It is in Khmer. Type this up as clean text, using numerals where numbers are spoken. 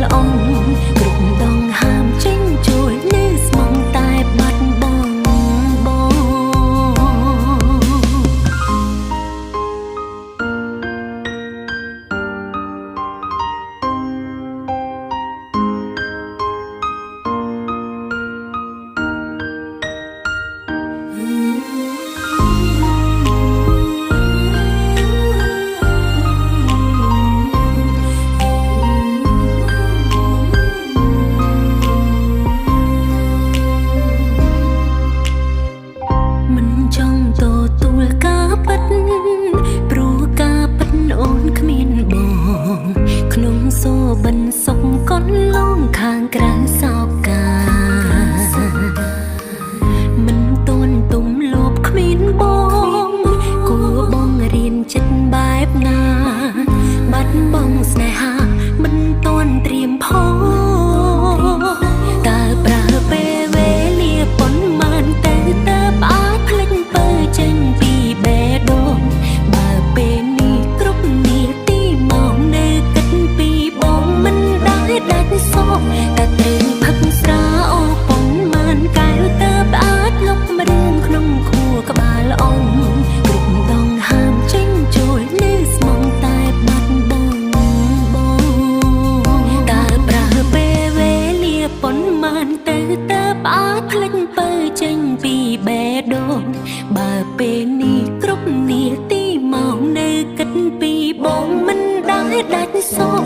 លអងគ្រប់ដងហាមចេញជួយនេះស្មងតែបាត់បងចង់តទួលការពិតព្រោះការពិតអូនគ្មានបងក្នុងសូបិនសុកកូនលងខាងក្រៅសោកកាមិនតន់ទុំលោភគ្មានបងគួរបងរៀនចិត្តបែបណាបាត់បង់ស្នេហាមិនតន់ត្រៀមផងតើប្រើពេលវេលាប៉ុន្មានទៅអាចភ្លេចពើចេញពីបេះដូងបើពេលនេះគ្រប់នាទីមកនៅគិតពីបងមិនដែលដាច់សោកតែត្រូវផឹកស្រាអូប៉ុន្មានកែវទៅអាចលុបរឿងក្នុងខួរក្បាលអងគ្រប់ដងហាមចេញចូលនៅស្មងតែបាត់បងតើប្រើពេលវេលាប៉ុន្មានទៅអាចភ្លេចពើចេញពីបេះដូងបើពេលនេះគ្រប់នាទីមកនៅគិតពីបងមិនដែលដាច់សោក